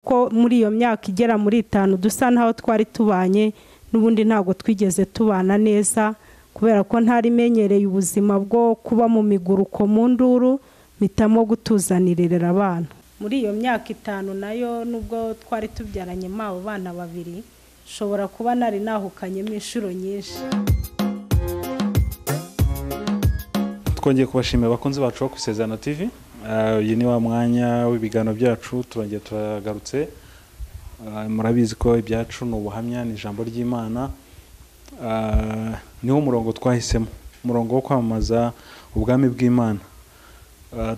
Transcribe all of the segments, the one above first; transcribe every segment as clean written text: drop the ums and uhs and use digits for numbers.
ko muri iyo myaka igera muri 5 dusa naho twari tubanye n'ubundi ntago twigeze tubana neza kubera ko ntari menyereye ubuzima bwo kuba mu miguruko mu nduru mitamo gutuzanirira abana. Muri iyo myaka 5 nayo nubwo twari tubyaranye mabo bana babiri shobora kuba nari nahukanye inshuro nyinshi. Twongeye kubashimira bakunzi bacu ku Isezerano TV. Uyu ni wa mwanya w'ibigano byacu turongeye turagarutse. Murabizi ko ibyacu no buhamya ni ijambo ry'Imana. Niho umurongo twahisemo, umurongo wo kwamamaza ubwami bw'Imana.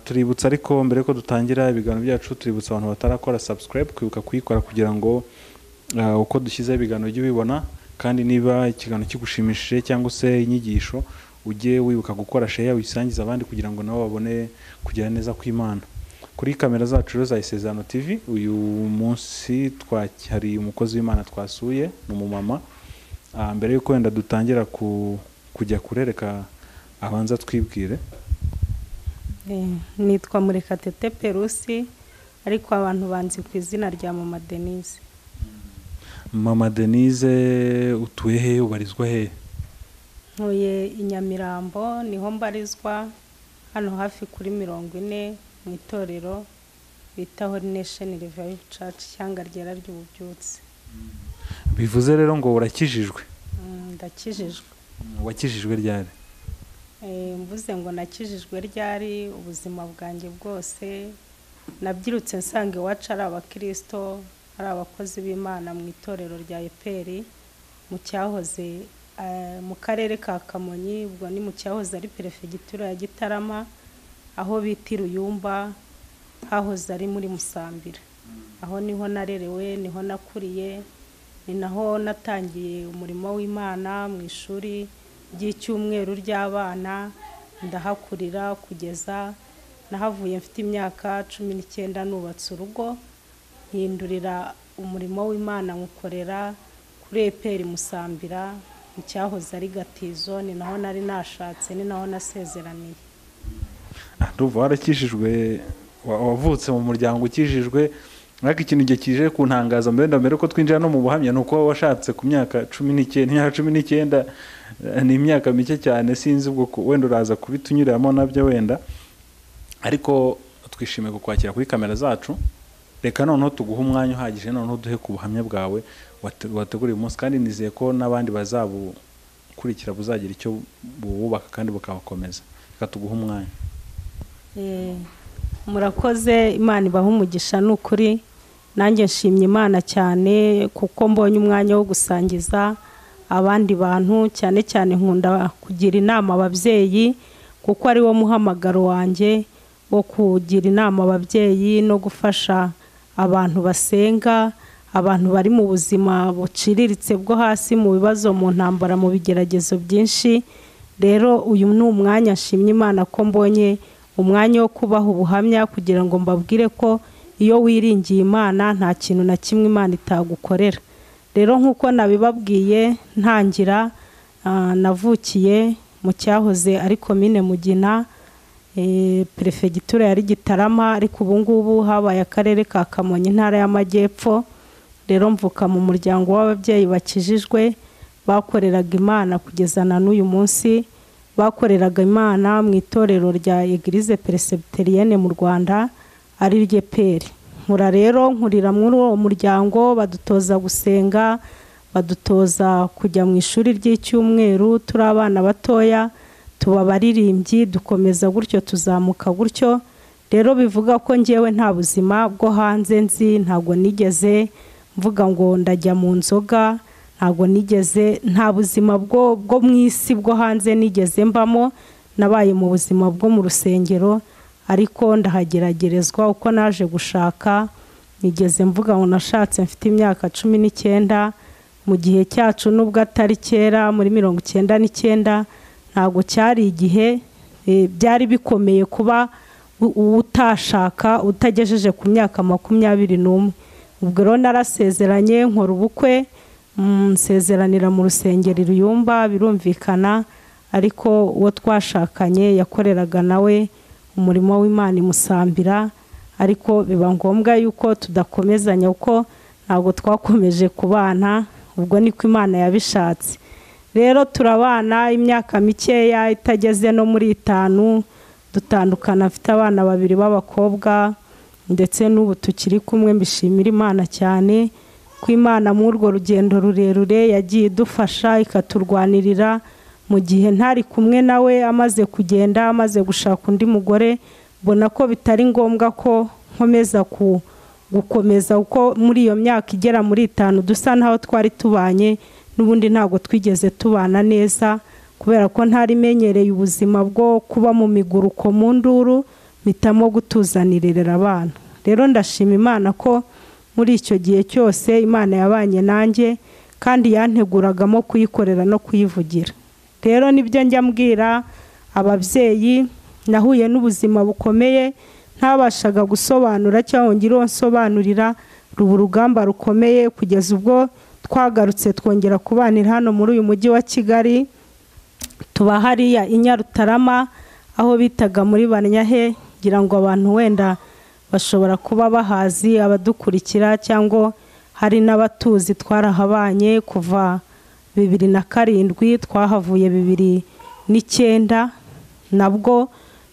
Tuributsa ariko mbere ko dutangira ibigano byacu tuributsa abantu batarakora subscribe kwibuka kuyikora kugira ngo uko dushyize ibigano ujye ubibona, kandi niba ikigano kigushimishije cyangwa se inyigisho ujye wibuka gukora share wisangiza abandi kugira ngo nabo babone kugira neza kw'Imana. Kuri kamera zacu za Isezerano TV uyu munsi twakiri umukozi w'Imana twasuye n'umumama. Mbere yuko wenda dutangira kujya kurereka abanza twibwire. Nitwa Murekatete Perusi ariko abantu banzi ku izina rya Mama Denise. Mama Denise utuye he, ubarizwa he? Ntuye Inyamirambo niho mbarizwa, hano hafi kuri 40 mu itorero bita Holy Nation Revival Church cyangwa ryera ry'ububyutse. Bivuze rero ngo urakijijwe? Ndakijijwe. Wakijijwe ryari? Mvuze ngo nakijijwe ryari ubuzima bwanjye bwose nabyirutse nsange iwacu ari abakristo, ari abakozi b'Imana mu itorero rya EPR mu cyahoze mu karere ka Kamonyi, ubwo ni mu cyahoze ari perefegitura ya Gitarama, aho bita Ruyumba, hahoze ari muri Musambira. Aho niho narerewe, niho nakuriye, ni naho natangiye umurimo w'Imana mu ishuri ry'icyumweru ry'abana, ndahakurira kugeza nahavuye mfite imyaka 19 nubatse urugo, hindurira umurimo w'Imana ngukorera kuri EPR Musambira mu cyahoze ari Gatizo, ni naho nari nashatse, ni naho nasezeraniye. Ndumva warakijijwe, wavutse mu muryango ukijijwe, ariko ikintu gikije kuntangaza mbere ko twinjira no mu buhamya nuko washatse ku myaka 19 ni imyaka mike cyane, sinzi ubwo wenda uraza kubitunyuramo nabyo wenda, ariko twishimiye kukwakira kuri kamera zacu. Reka noneho tuguha umwanya uhagije, noneho duhe ku buhamya bwawe wateguriye umunsi, kandi nizeye ko n'abandi bazabukurikira buzagira icyo bubaka kandi bukabakomeza. Reka tuguha umwanya. Murakoze, Imana ibaha umugisha n'ukuri. Nanjye nshimye Imana cyane kuko mbonye umwanya wo gusangiza abandi bantu, cyane cyane nkunda kugira inama ababyeyi kuko ari wo muhamagaro wanjye wo kugira inama ababyeyi no gufasha abantu basenga, abantu bari mu buzima buciriritse bwo hasi, mu bibazo, mu ntambara, mu bigeragezo byinshi. Rero uyu ni umwanya nshimye Imana ko mbonye umwanya wo kubaha ubuhamya kugira ngo mbabwire ko iyo wiringiye Imana nta kintu na kimwe Imana itagukorera. Rero nkuko nabibabwiye ntangira, navukiye mu cyahoze ari Komine Mugina, perefegitura yari Gitarama, ariko ubu ngubu habaye akarere ka Kamonyi, intara y'Amajyepfo. Rero mvuka mu muryango w'ababyeyi bakijijwe bakoreraga Imana kugeza na n'uyu munsi. Bakoreraga Imana mu itorero rya Eglise Presbyterienne mu Rwanda ari rye EPR. Nkura rero nkurira muri uwo muryango, badutoza gusenga, badutoza kujya mu ishuri ry'icyumweru, turi abana batoya, tuba baririmbyi, dukomeza gutyo tuzamuka gutyo. Rero bivuga ko ngewe nta buzima bwo hanze nzi, ntago nigeze mvuga ngo ndajya mu nzoga, ntago nigeze, nta buzima bwo mu isi bwo hanze nigeze mbamo. Nabaye mu buzima bwo mu rusengero, ariko ndahageragerezwa uko naje gushaka. Nigeze mvuga ngo nashatse mfite imyaka 19 mu gihe cyacu, nubwo atari kera muri 99, ntago cyari igihe byari bikomeye kuba utashaka utagejeje ku myaka 21. Ubwo rero narasezeranye nkora ubukwe, nsezeranira mu rusengero Ruyumba, birumvikana, ariko uwo twashakanye yakoreraga nawe umurimo w'Imana Musambira, ariko biba ngombwa yuko tudakomezanya uko ntabwo twakomeje kubana, ubwo niko Imana yabishatse. Rero turabana imyaka mikeya itageze no muri 5 dutandukana, afite abana 2 b'abakobwa ndetse n'ubu tukiri kumwe. Mbishimira Imana cyane ko Imana mu urwo rugendo rurerure yagiye idufasha ikaturwanirira mu gihe ntari kumwe nawe, amaze kugenda, amaze gushaka undi mugore. Bona ko bitari ngombwa ko nkomeza gukomeza uko muri iyo myaka igera muri 5 dusa naho twari tubanye, n'ubundi ntago twigeze tubana neza kubera ko ntari menyereye ubuzima bwo kuba mu miguruko mu nduru, mitamo gutuzanirira abana. Rero ndashima Imana ko muri icyo gihe cyose Imana yabanye nanjye kandi yanteguragamo kuyikorera no kuyivugira. Rero nibyo njya mbwira ababyeyi, nahuye n'ubuzima bukomeye ntabashaga gusobanura cyangwa ngiro nsobanurira, rubu rugamba rukomeye kugeza ubwo twagarutse twongera kubanira hano muri uyu mujyi wa Kigali. Tuba hariya i Nyarutarama aho bitaga muri Banyahe, ngira ngo abantu wenda bashobora kuba bahazi, abadukurikira cyangwa hari n'abatuzi. Twarahabanye kuva 2007, twahavuye 2009, nabwo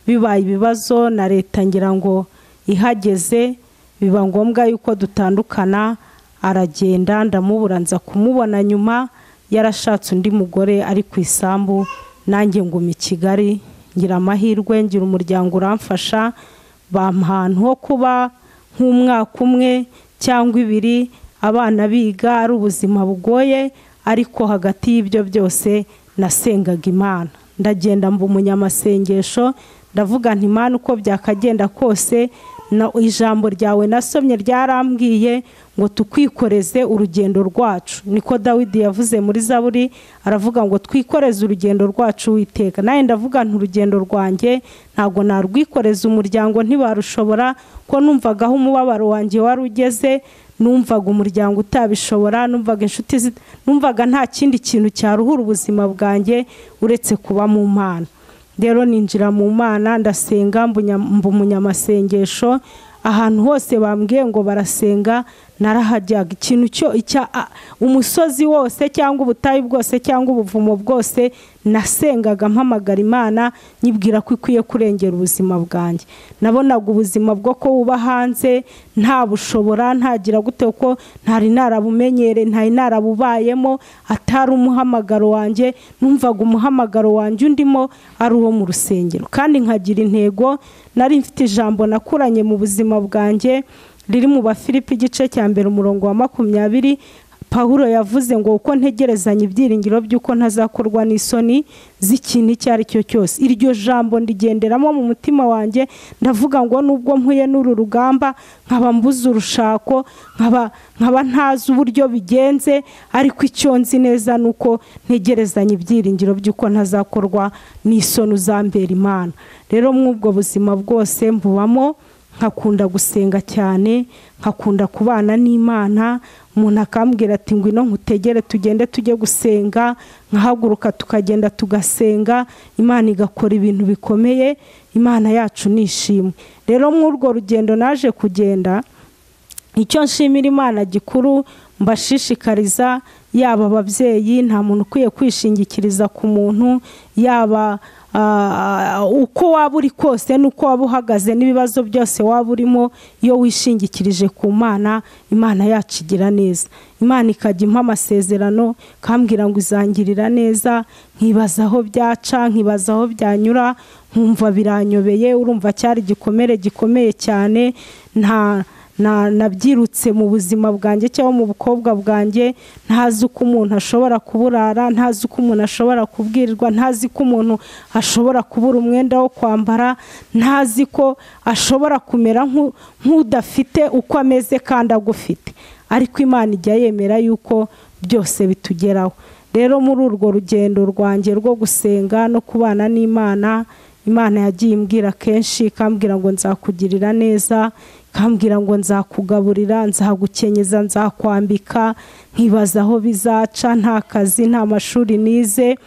bibaye ibibazo na leta ngira ngo ihageze biba ngombwa yuko dutandukana. Aragenda, ndamubura, nza kumubona nyuma yarashatse undi mugore ari ku isambu, nanjye nguma i Kigali. Ngira amahirwe, ngira umuryango uramfasha, bampahantu ho kuba nk'umwaka umwe cyangwa 2, abana biga, ari ubuzima bugoye, ariko hagati y'ibyo byose nasengaga Imana. Ndagenda mba umunyamasengesho, ndavuga nti Imana uko byakagenda kose, na ijambo ryawe nasomye ryarambwiye ngo tukwikoreze urugendo rwacu. Niko Dawidi yavuze muri Zaburi, aravuga ngo twikoreze urugendo rwacu Uwiteka. Naye ndavuga nti urugendo rwanjye ntago narwikoreza umuryango, ntibarushobora ko numvagaho umubabaro wanjye wari ugeze, numvaga umuryango utabishobora, numvaga inshuti, numvaga nta kindi kintu cyaruhura ubuzima bwanjye uretse kuba mu Mana. Rero ninjira mu Mana, ndasenga, mba umunyamasengesho. Ahantu hose bambwiye ngo barasenga narahajyaga. Ikintu cyo umusozi wose cyangwa ubutayu bwose cyangwa ubuvumo bwose nasengaga mpamagara Imana, nyibwira ko ikwiye kurengera ubuzima bwanjye. Nabonaga ubuzima bwo ko buba hanze nta bushobora, ntagira gute ko ntari narabumenyere, ntari narabubayemo, atari umuhamagaro wanjye. Numvaga umuhamagaro wanjye undimo ari uwo mu rusengero, kandi nkagira intego. Nari mfite ijambo nakuranye mu buzima bwanjye riri mu Bafilipi igice cya 1 umurongo wa 20. Pawulo yavuze ngo uko ntegerezanye ibyiringiro by'uko ntazakorwa n'isoni z'ikintu icyo ari cyo cyose. Iryo jambo ndigenderamo mu mutima wanjye, ndavuga ngo nubwo mpuye n'uru rugamba, nkaba mbuze urushako, nkaba ntazi uburyo bigenze, ariko icyo nzi neza nuko ntegerezanye ibyiringiro by'uko ntazakorwa n'isoni uzambera Imana. Rero mw'ubwo buzima bwose mbubamo, nkakunda gusenga cyane, nkakunda kubana n'Imana. Umuntu akambwira ati ngwino nkutegere tugende tujye gusenga, nkahaguruka tukagenda tugasenga, Imana igakora ibintu bikomeye. Imana yacu nishimwe. Rero mw'urwo rugendo naje kugenda, icyo nshimira Imana gikuru mbashishikariza, yaba ababyeyi, nta muntu ukwiye kwishingikiriza ku muntu, yaba uko waba uri kose nuko waba uhagaze n'ibibazo byose waba urimo, iyo wishingikirije ku Mana, Imana yacu igira neza. Imana ikajya impa amasezerano, kambwira ngo izangirira neza, nkibaza aho byaca, nkibaza aho byanyura, nkumva biranyobeye. Urumva cyari gikomere gikomeye cyane. Nabyirutse mu buzima bwanjye cyangwa mu bukobwa bwanjye, ntazi uko umuntu ashobora kuburara, ntazi uko umuntu ashobora kubwirirwa, ntazi ko umuntu ashobora kubura umwenda wo kwambara, ntazi ko ashobora kumera nk'udafite uko ameze kandi agufite. Ariko Imana ijya yemera yuko byose bitugeraho. Rero muri urwo rugendo rwanjye rwo gusenga no kubana n'Imana, Imana yagiye imbwira kenshi, ikambwira ngo nzakugirira neza, ikambwira ngo nzakugaburira, nzagukenyeza, nzakwambika. Nkibaza aho bizaca, nta kazi, nta mashuri nize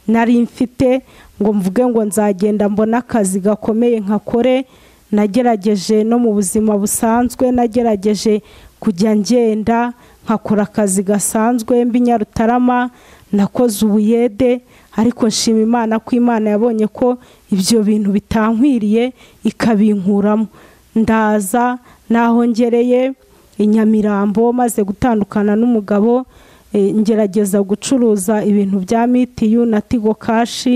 nari mfite ngo mvuge ngo nzagenda mbona akazi gakomeye nkakore. nagerageje no mu buzima busanzwe, nagerageje kujya ngenda nkakora akazi gasanzwe mbi Nyarutarama, nakoze ubuyede, ariko nshima Imana ko Imana yabonye ko ibyo bintu bitankwiriye ikabinkuramo. Ndaza naho ngereye i Nyamirambo maze gutandukana n'umugabo, ngerageza gucuruza ibintu bya mitiyu na Tigo Cash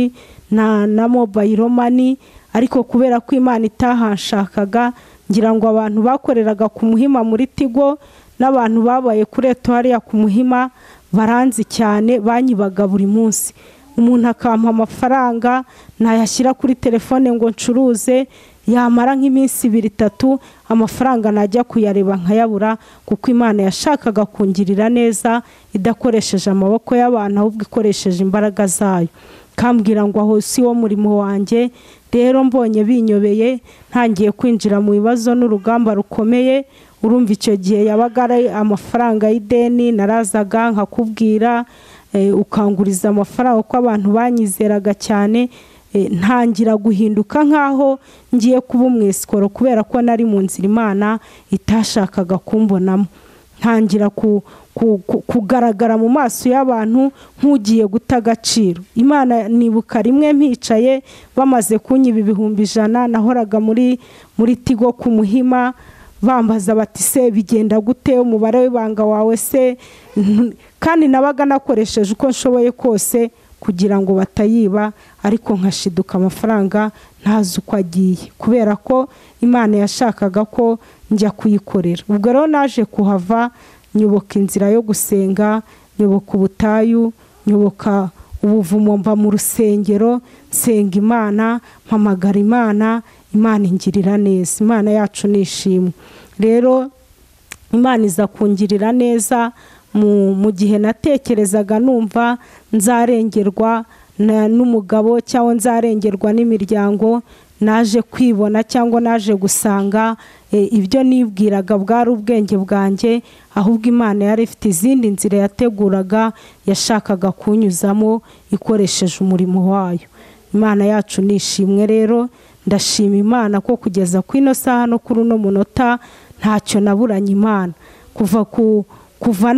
na mobile money, ariko kubera ko Imana itahanshakaga, ngira ngo abantu bakoreraga ku Muhima muri Tigo n'abantu babaye kuri Eto hariya ku Muhima baranzi cyane, banyibaga buri munsi. Umuntu akampa amafaranga nayashyira kuri telefone ngo ncuruze, yamara nk'iminsi 2-3 amafaranga najya kuyareba nkayabura, kuko Imana yashakaga kungirira neza idakoresheje amaboko y'abantu, ahubwo ikoresheje imbaraga zayo. Kambwira ngo aho si wo murimo wanjye. Rero mbonye binyobeye, ntangiye kwinjira mu bibazo n'urugamba rukomeye. Urumva icyo gihe yabaga ari amafaranga y'ideni, narazaga nkakubwira ukanguriza amafaranga ko abantu banyizeraga cyane. Ntangira guhinduka nkaho ngiye kuba umwesikoro, kubera ko nari mu nzira Imana itashakaga kumbonamo. Ntangira kugaragara mu maso y'abantu nk'ugiye guta agaciro. Imana nibuka rimwe mpicaye bamaze kunyiba 100,000, nahoraga muri Tigo ku Muhima, bambaza bati se bigenda gute, umubare w'ibanga wawe se, kandi nabaga nakoresheje uko nshoboye kose kugira ngo batayiba, ariko nkashiduka amafaranga ntazi uko agiye, kubera ko Imana yashakaga ko njya kuyikorera. Ubwo rero naje kuhava, nyoboka inzira yo gusenga, nyoboka ubutayu, nyoboka ubuvumo, mva mu rusengero, nsenga Imana, mpamagara Imana, Imana ingirira neza. Imana yacu nishimwe. Rero Imana iza kungirira neza mu gihe natekerezaga numva nzarengerwa n'umugabo cyangwa nzarengerwa n'imiryango, naje kwibona cyangwa naje gusanga ibyo nibwiraga bwari ubwenge bwanjye, ahubwo Imana yari ifite izindi nzira yateguraga, yashakaga kunyuzamo ikoresheje umurimo wayo. Imana yacu nishimwe. Rero ndashima Imana ko kugeza ku ino saha no kuri uno munota ntacyo naburanye Imana. Kuva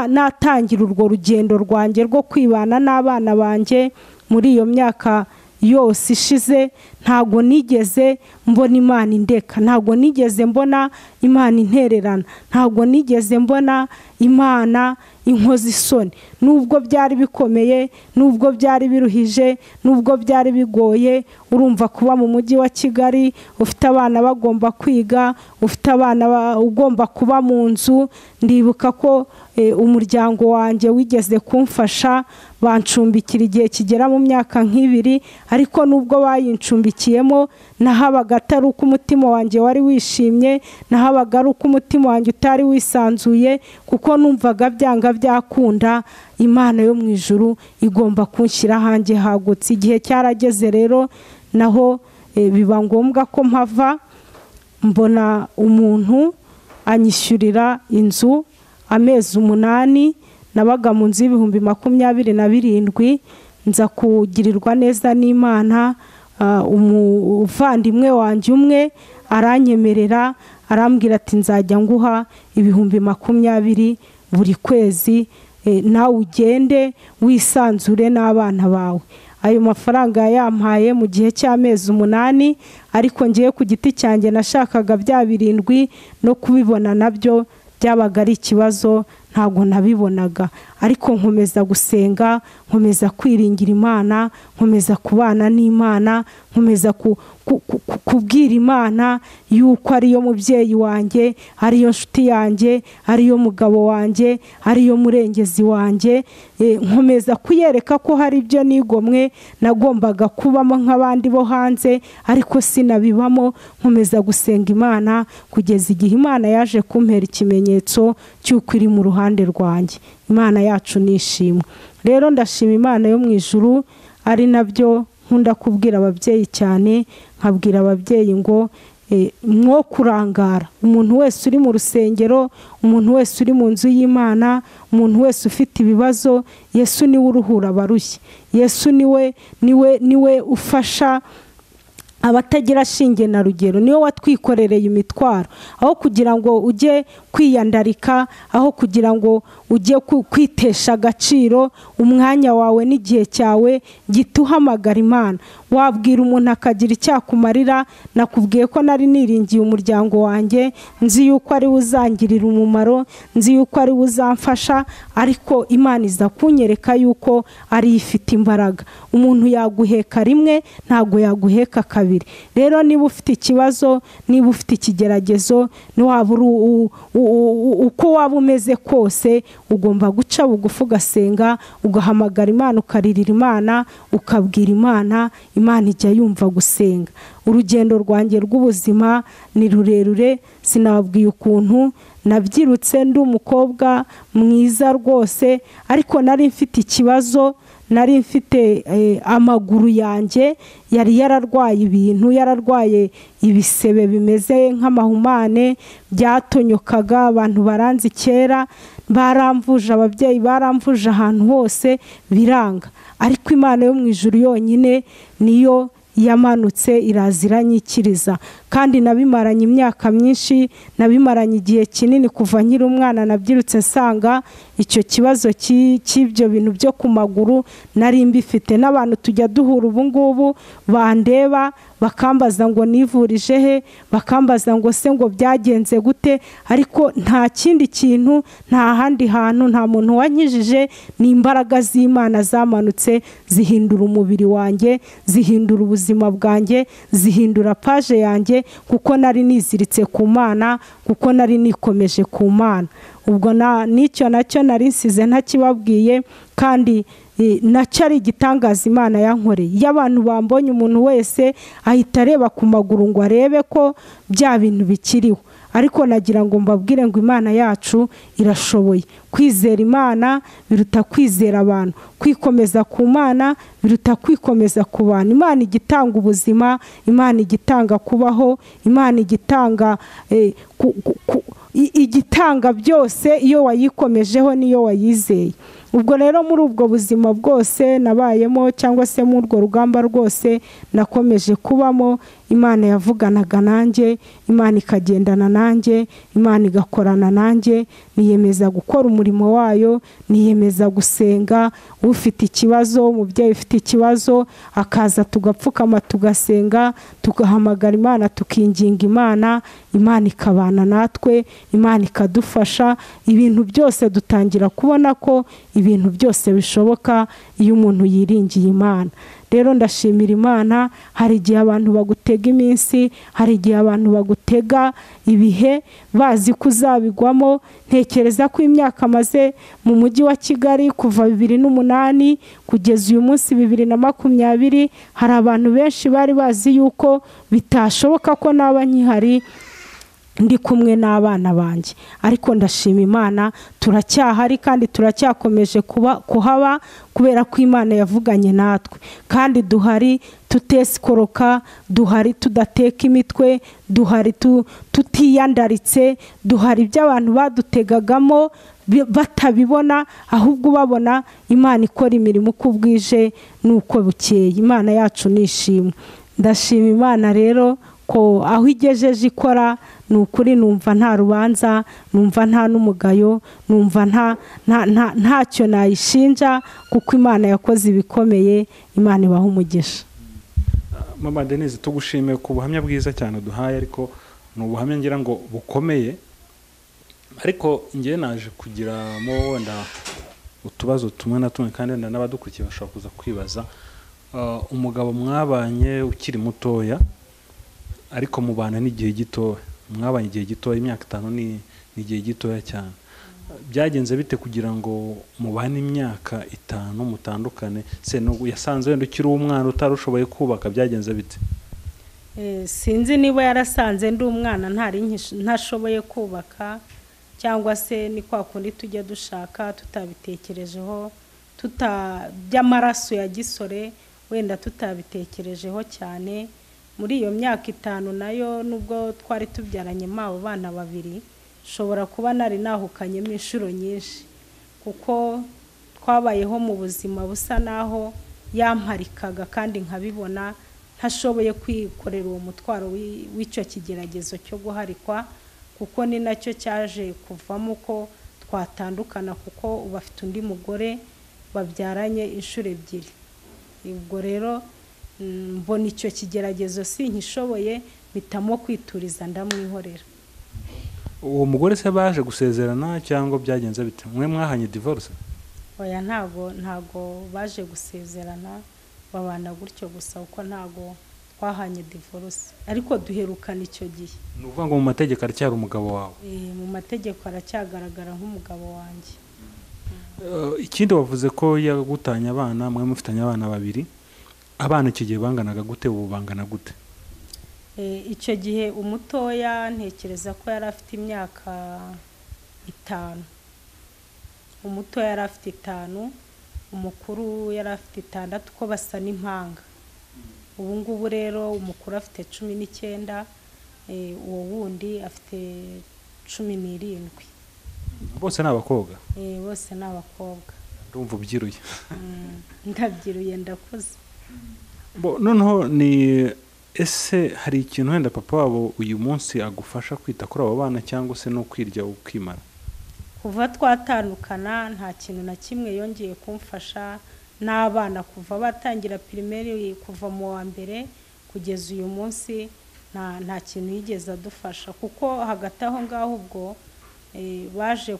natangira urwo rugendo rwanjye rwo kwibana n'abana banjye muri iyo myaka yose ishize, ntago nigeze mbona Imana indeka, ntago nigeze mbona Imana intererana, ntago nigeze mbona Imana inkozi isoni. Nubwo byari bikomeye, nubwo byari biruhije, nubwo byari bigoye. Urumva kuba mu mujyi wa Kigali, ufite abana bagomba kwiga, ufite abana ugomba kuba mu nzu. Ndibuka ko umuryango wanjye wigeze kumfasha, bancumbikira igihe kigera mu myaka nk'ibiri, ariko nubwo bayincumbikiyemo nahabaga atari uko umutima wanjye wari wishimye, nahabaga ari uko umutima wanjye utari wisanzuye, kuko numvaga byanga byakunda Imana yo mu ijuru igomba kunshyira hanjye hagutse. Igihe cyarageze rero naho biba ngombwa ko mpava, mbona umuntu anyishyurira inzu amezi 8. Nabaga mu nzu y'ibihumbi 27, nza kugirirwa neza n'Imana. Umuvandimwe wanjye umwe aranyemerera, arambwira ati nzajya nguha ibihumbi 20 buri kwezi, nawe ugende wisanzure n'abana bawe. Ayo mafaranga yampaye mu gihe cy'amezi 8, ariko ngiye ku giti cyanjye nashakaga bya 7 no kubibona nabyo byabaga ari ikibazo, ntago nabibonaga. Ariko nkomeza gusenga, nkomeza kwiringira Imana, nkomeza kubana n'Imana, nkomeza kubwira Imana yuko ariyo mubyeyi wanjye, ariyo nshuti yanjye, ariyo mugabo wanjye, ariyo murengezi wanjye. Nkomeza kuyereka ko hari ibyo nigomwe nagombaga kubamo nk'abandi bo hanze, ariko sinabibamo. Nkomeza gusenga Imana kugeza igihe Imana yaje kumpera ikimenyetso cy'uko iri mu ruhande rwanjye. Imana yacu nishimwe. Rero ndashima Imana yo mu ijuru, ari nabyo nkunda kubwira ababyeyi cyane. Nkabwira ababyeyi ngo mwo kurangara. Umuntu wese uri mu rusengero, umuntu wese uri mu nzu y'Imana, umuntu wese ufite ibibazo, Yesu niwe uruhura abarushye. Yesu niwe ufasha abatagira shinge na rugero, niyo watwikorereye imitwaro, aho kugira ngo ujye kwiyandarika, aho kugira ngo ujye kwitesha agaciro umwanya wawe n'igihe cyawe, gituhamagara Imana. Wabwira umuntu akagira icyakumarira, nakubwiye ko nari niringiye umuryango wanjye, nzi yuko ari uzangirira umumaro, nzi yuko ari uzamfasha, ariko Imana iza kunyereka yuko ari ifite imbaraga. Umuntu yaguheka rimwe, ntago yaguheka kabiri. Rero niba ufite ikibazo, niba ufite ikigeragezo, uko waba umeze kose, ugomba guca bugufi ugasenga, ugahamagara Imana, ukaririra Imana, ukabwira Imana. Imana ijya yumva gusenga. Urugendo rwanjye rw'ubuzima ni rurerure, sinababwiye ukuntu nabyirutse ndi umukobwa mwiza rwose, ariko nari mfite ikibazo, nari mfite amaguru yanjye yari yararwaye ibintu, yararwaye ibisebe bimeze nk'amahumane, byatonyokaga. Abantu baranzi kera, baramvuje, ababyeyi baramvuje ahantu hose biranga, ariko Imana yo mu ijuru yonyine niyo yamanutse iraza iranyikiriza. Kandi nabimaranye imyaka myinshi, nabimaranye igihe kinini, kuva nkiri umwana nabyirutse nsanga icyo kibazo cy'ibyo bintu byo ku maguru nari mbifite. N'abantu tujya duhura ubu ngubu bandeba bakambaza ngo nivurije he, bakambaza ngo se ngo byagenze gute, ariko nta kindi kintu, nta handi hantu, nta muntu wankijije, ni imbaraga z'Imana zamanutse zihindura umubiri wanjye, zihindura ubuzima bwanjye, zihindura paje yanjye, kuko nari niziritse ku Mana, kuko nari nikomeje ku Mana. Ubwo n'icyo nacyo nari nsize ntakibabwiye, kandi nacyo ari igitangaza Imana yankoreye. Iyo abantu bambonye, umuntu wese ahita areba ku maguru ngo arebe ko bya bintu bikiriho, ariko nagira ngo mbabwire ngo Imana yacu irashoboye. Kwizera Imana biruta kwizera abantu, kwikomeza ku Mana biruta kwikomeza ku bantu. Imana igitanga ubuzima, Imana igitanga kubaho, Imana igitanga igitanga byose iyo wayikomejeho n'iyo wayizeye. Ubwo rero muri ubwo buzima bwose nabayemo, cyangwa se muri urwo rugamba rwose nakomeje kubamo, Imana yavuganaga nanjye, Imana ikagendana nanjye, Imana igakorana nanjye. Niyemeza gukora umurimo wayo, niyemeza gusenga. Ufite ikibazo, umubyeyi ufite ikibazo, akaza tugapfukama tugasenga, tugahamagara Imana, tukinginga Imana, Imana ikabana natwe, Imana ikadufasha. Ibintu byose dutangira kubona ko ibintu byose bishoboka iyo umuntu yiringiye Imana. Rero ndashimira Imana. Hari igihe abantu bagutega iminsi, hari igihe abantu bagutega ibihe bazi kuzabigwamo. Ntekereza ko imyaka maze mu mujyi wa Kigali kuva 2008 kugeza uyu munsi 2020, hari abantu benshi bari bazi yuko bitashoboka ko naba nkihari ndi kumwe n'abana banjye, ariko ndashima Imana turacyahari kandi turacyakomeje kuhaba, kubera ko Imana yavuganye natwe. Kandi duhari tutesikoroka, duhari tudateka imitwe, duhari tutiyandaritse, duhari by'abantu badutegagamo batabibona, ahubwo babona Imana ikora imirimo uko bwije n'uko bukeye. Imana yacu nishimwe. Ndashima Imana rero ko aho igejeje ikora, ni ukuri numva nta rubanza, numva nta n'umugayo, numva ntacyo nayishinja, kuko Imana yakoze ibikomeye. Imana ibaha umugisha. Mama Denise, tugushimiye ku buhamya bwiza cyane duhaye, ariko ni ubuhamya ngira ngo bukomeye, ariko ngiye naje kugiramo wenda utubazo tumwe na tumwe, kandi wenda n'abadukurikiye bashobora kuza kwibaza. Umugabo mwabanye ukiri mutoya, ariko mubana n'igihe gitoya, mwabanye igihe gitoya, imyaka 5 ni igihe gitoya cyane. Byagenze bite kugira ngo mubane imyaka 5 mutandukane? Se no yasanze wenda ukiri umwana utarushoboye kubaka, byagenze bite? Sinzi niba yarasanze ndi umwana ntashoboye kubaka, cyangwa se ni kwa kundi tujya dushaka tutabitekerejeho, by'amaraso ya gisore wenda tutabitekerejeho cyane. Muri iyo myaka 5 nayo, nubwo twari tubyaranye abo bana 2, shobora kuba nari nahukanyemo inshuro nyinshi, kuko twabayeho mu buzima busa naho yamparikaga kandi nkabibona ntashoboye kwikorera uwo mutwaro w'icyo kigeragezo cyo guharikwa, kuko ni nacyo cyaje kuvamo ko twatandukana, kuko ubu afite undi mugore babyaranye inshuro ebyiri. Ubwo rero mbona icyo kigeragezo sinkishoboye, mpitamo kwituriza ndamwihorera. uwo mugore se baje gusezerana cyangwa byagenze bite? Mwe mwahanye divorce? Oya, ntago baje gusezerana, babana gutyo gusa, uko ntago twahanye divorce, ariko duherukana icyo gihe. Ni ukuvuga ngo mu mategeko aracyari umugabo wawe? Mu mategeko aracyagaragara nk'umugabo wanjye. Ikindi wavuze ko yagutanye abana, mwe mufitanye abana babiri. Abana icyo gihe banganaga gute, ubu bangana gute? Icyo gihe umutoya ntekereza ko yari afite imyaka 5. Umutoya yari afite 5, umukuru yari afite 6, ko basa n'impanga. Ubu ngubu rero umukuru afite 19, uwo wundi afite 17. Bose ni abakobwa? Bose ni abakobwa. Ndumva ubyiruye. Ndabyiruye, ndakuze. Noneho ese hari ikintu wenda papa wabo uyu munsi agufasha kwita kuri abo bana, cyangwa se no kwirya ukimara? Kuva twatandukana nta kintu na kimwe yongeye kumfasha n'abana, kuva batangira primaire, kuva mu wa mbere kugeza uyu munsi nta kintu yigeze adufasha, kuko hagati aho ngaho ubwo baje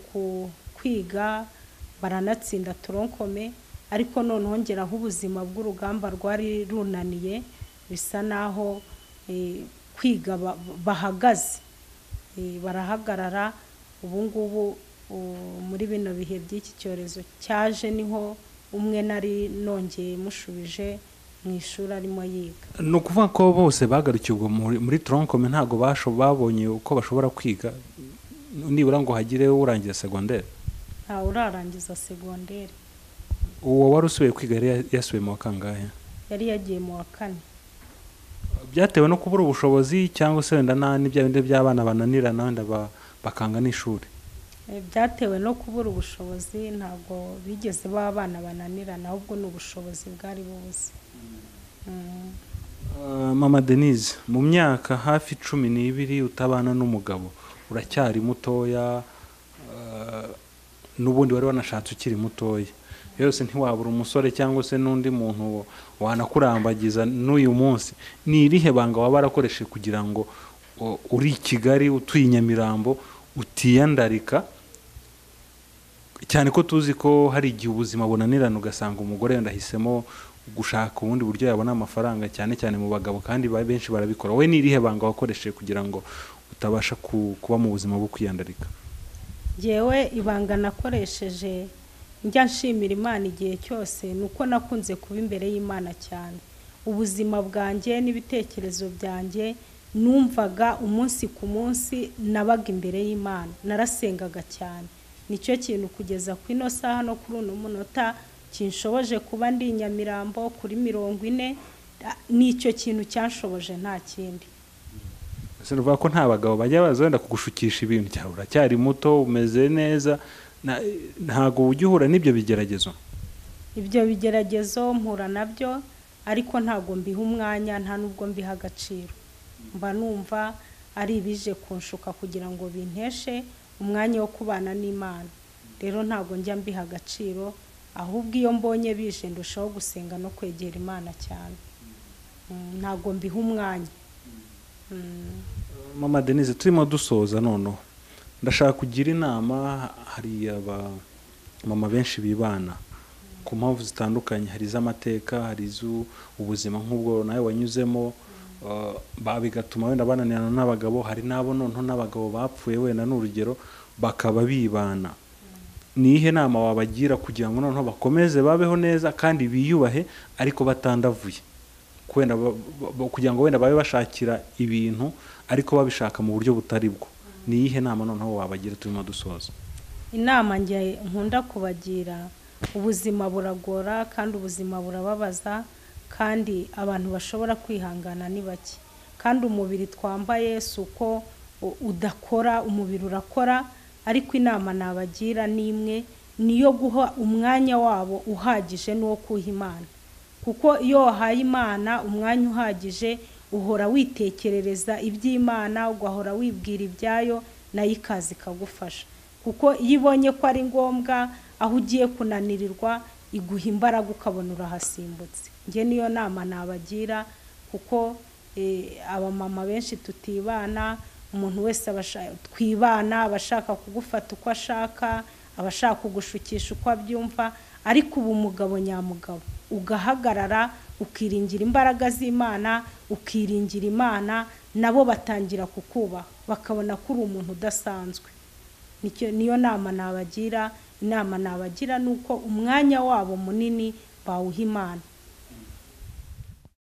kwiga baranatsinda toronkome, ariko noneho ngeraho ubuzima bw'urugamba rwari runaniye, bisa naho kwiga bahagaze, barahagarara. Ubu ngubu muri bino bihe by'iki cyorezo cyaje niho umwe nari nongeye mushubije mu ishuri arimo yiga. Ni ukuvuga ko bose bagarukiye ubwo muri toronkome, ntabwo babonye uko bashobora kwiga, nibura ngo hagire urangiza segonderi? Ntawe urarangiza segonderi. Uwo wari usubiye kwiga yari yasubiye mu wa kangahe? Yari yagiye mu wa 4. Byatewe no kubura ubushobozi, cyangwa se wenda n'ibya bindi by'abana bananirana wenda bakanga n'ishuri? Byatewe no kubura ubushobozi, ntabwo bigeze abana bananirana, ahubwo ni ubushobozi bwari bubuze. Mama Denise, mu myaka hafi 12 utabana n'umugabo, uracyari mutoya, n'ubundi wari wanashatse ukiri mutoya, yose ntiwabura umusore cyangwa se n'undi muntu wanakurambagiza n'uyu munsi. Ni irihe banga waba warakoresheje kugira ngo uri i Kigali utuye Nyamirambo utiyandarika, cyane ko tuzi ko hari igihe ubuzima bunanirana ugasanga umugore ndahisemo gushaka ubundi buryo yabona amafaranga, cyane cyane mu bagabo, kandi benshi barabikora. We ni irihe banga wakoresheje kugira ngo utabasha kuba mu buzima bwo kwiyandarika? Yewe ibanga nakoresheje, njya nshimira Imana igihe cyose, nuko nakunze kuba imbere y'Imana cyane. Ubuzima bwanjye n'ibitekerezo byanjye numvaga umunsi ku munsi nabaga imbere y'Imana, narasengaga cyane. Nicyo kintu kugeza ku ino saha no kuri uno munota kinshoboje kuba ndi Nyamirambo kuri 40, nicyo kintu cyanshoboje, nta kindi. Ese uvuga ko nta bagabo bajya baza wenda kugushukisha ibintu cyawe, uracyari muto, umeze neza, ntago ujya uhura n'ibyo bigeragezo? Ibyo bigeragezo mpura nabyo, ariko ntago mbiha umwanya, nta nubwo mbiha agaciro. Mba numva ari ibije kunshuka kugira ngo binteshe umwanya wo kubana n'Imana. Rero ntago njya mbiha agaciro, ahubwo iyo mbonye bije ndushaho gusenga no kwegera Imana cyane. Ntago mbiha umwanya. Mama Denise, turimo dusoza noneho, ndashaka kugira inama. Hari mama benshi bibana ku mpamvu zitandukanye, hari iz'amateka, hari iz'ubuzima nk'ubwo nawe wanyuzemo, bigatuma wenda bananirana n'abagabo. Hari n'abo noneho n'abagabo bapfuye wenda n'urugero, bakaba bibana. Ni ihe nama wabagira kugira ngo noneho bakomeze babeho neza kandi biyubahe, ariko batandavuye, kugira ngo wenda babe bashakira ibintu ariko babishaka mu buryo butari bwo? Ni ihe nama noneho wabagira turimo dusoza? Inama njye nkunda kubagira, ubuzima buragora kandi ubuzima burababaza, kandi abantu bashobora kwihangana ni bake, kandi umubiri twambaye suko udakora, umubiri urakora. Ariko inama nabagira ni imwe, niyo guha umwanya wabo uhagije n'uwo kuha Imana. kuko iyo wahaye Imana umwanya uhagije uhora witekerereza iby'Imana, ugahora wibwira ibyayo, nayo ikaza ikagufasha. Kuko iyo ibonye ko ari ngombwa, aho ugiye kunanirirwa iguha imbaraga ukabona urahasimbutse. Njye niyo nama nabagira, kuko abamama benshi tutibana, umuntu wese twibana abashaka kugufata uko ashaka, abashaka kugushukisha uko abyumva, ariko ubu umugabo nyamugabo ugahagarara ukiringira imbaraga z'Imana, ukiringira Imana, nabo batangira kukubaha bakabona ko uri umuntu udasanzwe. Niyo nama nabagira. Inama nabagira nuko umwanya wabo munini bawuha Imana.